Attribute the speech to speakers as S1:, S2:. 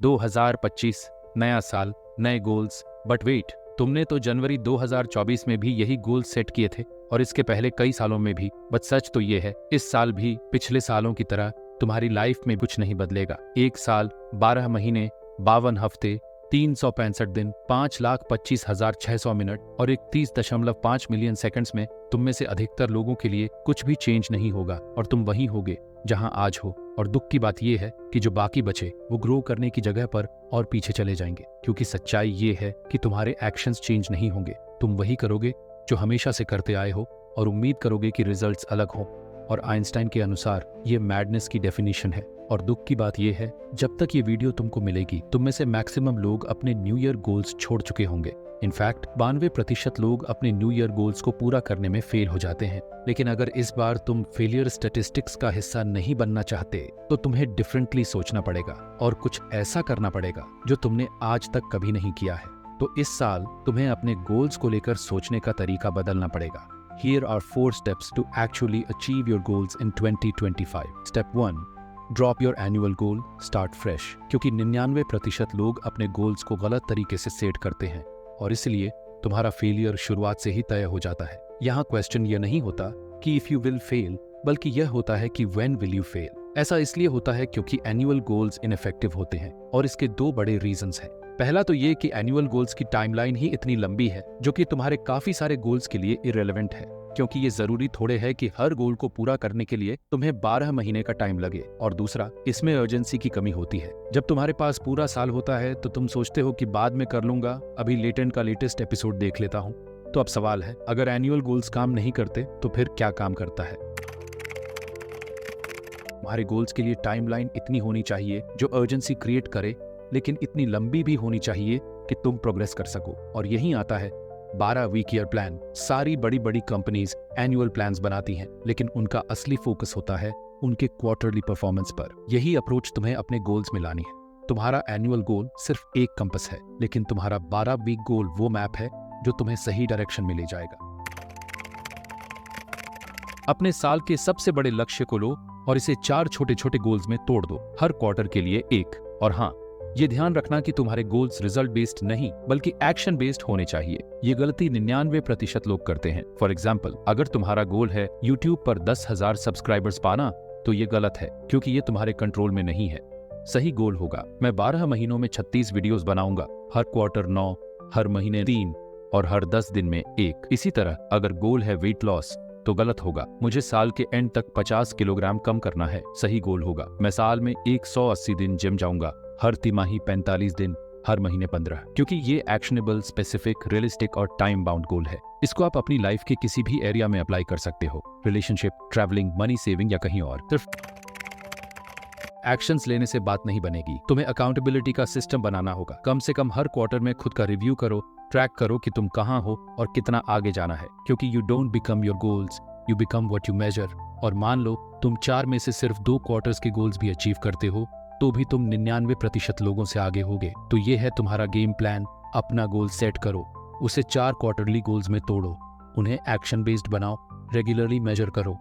S1: 2025 नया साल, नए गोल्स। बट वेट, तुमने तो जनवरी 2024 में भी यही गोल्स सेट किए थे और इसके पहले कई सालों में भी। बट सच तो ये है, इस साल भी पिछले सालों की तरह तुम्हारी लाइफ में कुछ नहीं बदलेगा। 1 साल, 12 महीने, 52 हफ्ते, 365 दिन, 5,25,600 मिनट और 31.5 मिलियन सेकंड्स में तुम में से अधिकतर लोगों के लिए कुछ भी चेंज नहीं होगा और तुम वहीं होगे जहां आज हो। और दुख की बात यह है कि जो बाकी बचे वो ग्रो करने की जगह पर और पीछे चले जाएंगे, क्योंकि सच्चाई ये है कि तुम्हारे एक्शंस चेंज नहीं होंगे। तुम वही करोगे जो हमेशा से करते आए हो और उम्मीद करोगे कि रिजल्ट्स अलग हों। और आइंस्टाइन के अनुसार ये मैडनेस की डेफिनेशन है। और दुख की बात यह है, जब तक ये वीडियो तुमको मिलेगी तुम में से मैक्सिमम लोग अपने न्यू ईयर गोल्स छोड़ चुके होंगे। इनफैक्ट 92% लोग अपने न्यू ईयर गोल्स को पूरा करने में फेल हो जाते हैं। लेकिन अगर इस बार तुम फेलियर स्टैटिस्टिक्स का हिस्सा नहीं बनना चाहते तो तुम्हें डिफरेंटली सोचना पड़ेगा और कुछ ऐसा करना पड़ेगा जो तुमने आज तक कभी नहीं किया है। तो इस साल तुम्हें अपने गोल्स को लेकर सोचने का तरीका बदलना पड़ेगा। Here are 4 steps to actually achieve your goals in 2025. Step 1. Drop your annual goal, start fresh. क्योंकि 99% लोग अपने गोल्स को गलत तरीके से सेट करते हैं और इसलिए तुम्हारा फेलियर शुरुआत से ही तय हो जाता है। यहाँ क्वेश्चन यह नहीं होता कि इफ यू विल फेल, बल्कि यह होता है कि व्हेन विल यू फेल। ऐसा इसलिए होता है क्योंकि एनुअल गोल्स इनइफेक्टिव होते हैं और इसके 2 बड़े रीजंस हैं। पहला तो ये कि एनुअल गोल्स की टाइमलाइन ही इतनी लंबी है जो कि तुम्हारे काफी सारे गोल्स के लिए इरेलेवेंट है, क्योंकि ये जरूरी थोड़े है कि हर गोल को पूरा करने के लिए तुम्हें 12 महीने का टाइम लगे। और दूसरा, इसमें अर्जेंसी की कमी होती है। जब तुम्हारे पास पूरा साल होता है तो तुम सोचते हो कि बाद में कर लूंगा, अभी लेटेंट का लेटेस्ट एपिसोड देख लेता हूँ। तो अब सवाल है, अगर एनुअल गोल्स काम नहीं करते तो फिर क्या काम करता है? तुम्हारे गोल्स के लिए टाइमलाइन इतनी होनी चाहिए जो अर्जेंसी क्रिएट करे, लेकिन इतनी लंबी भी होनी चाहिए कि तुम प्रोग्रेस कर सको। और यहीं आता है 12 वीक ईयर प्लान। सारी बड़ी बड़ी कंपनीज एनुअल प्लान्स बनाती हैं, लेकिन उनका असली फोकस होता है उनके क्वार्टरली परफॉर्मेंस पर। यही अप्रोच तुम्हें अपने गोल्स में लानी है। तुम्हारा एनुअल गोल सिर्फ एक कंपस है, लेकिन तुम्हारा 12 वीक गोल वो मैप है जो तुम्हें सही डायरेक्शन में ले जाएगा। अपने साल के सबसे बड़े लक्ष्य को लो और इसे 4 छोटे छोटे गोल्स में तोड़ दो, हर क्वार्टर के लिए एक। और हाँ, ये ध्यान रखना कि तुम्हारे गोल्स रिजल्ट बेस्ड नहीं बल्कि एक्शन बेस्ड होने चाहिए। ये गलती 99% लोग करते हैं। फॉर एग्जाम्पल, अगर तुम्हारा गोल है YouTube पर 10,000 सब्सक्राइबर्स पाना, तो ये गलत है, क्योंकि ये तुम्हारे कंट्रोल में नहीं है। सही गोल होगा, मैं 12 महीनों में 36 वीडियोस बनाऊंगा, हर क्वार्टर 9, हर महीने 3 और हर 10 दिन में 1। इसी तरह अगर गोल है वेट लॉस, तो गलत होगा, मुझे साल के एंड तक 50 किलोग्राम कम करना है। सही गोल होगा, मैं साल में 180 दिन जिम जाऊंगा, हर तिमाही 45 दिन, हर महीने 15। क्योंकि ये एक्शनेबल, स्पेसिफिक, रियलिस्टिक और टाइम बाउंड गोल है। इसको आप अपनी लाइफ के किसी भी एरिया में अप्लाई कर सकते हो, रिलेशनशिप, ट्रैवलिंग, मनी सेविंग या कहीं और। सिर्फ एक्शंस लेने से बात नहीं बनेगी, तुम्हें अकाउंटेबिलिटी का सिस्टम बनाना होगा। कम से कम हर क्वार्टर में खुद का रिव्यू करो, ट्रैक करो कि तुम कहाँ हो और कितना आगे जाना है, क्योंकि you don't become your goals, you become what you measure. और मान लो तुम 4 में से सिर्फ 2 क्वार्टर्स के गोल्स भी अचीव करते हो, तो भी तुम 99% लोगों से आगे होगे। तो ये है तुम्हारा गेम प्लान। अपना गोल सेट करो, उसे 4 क्वार्टरली गोल्स में तोड़ो, उन्हें एक्शन बेस्ड बनाओ, रेगुलरली मेजर करो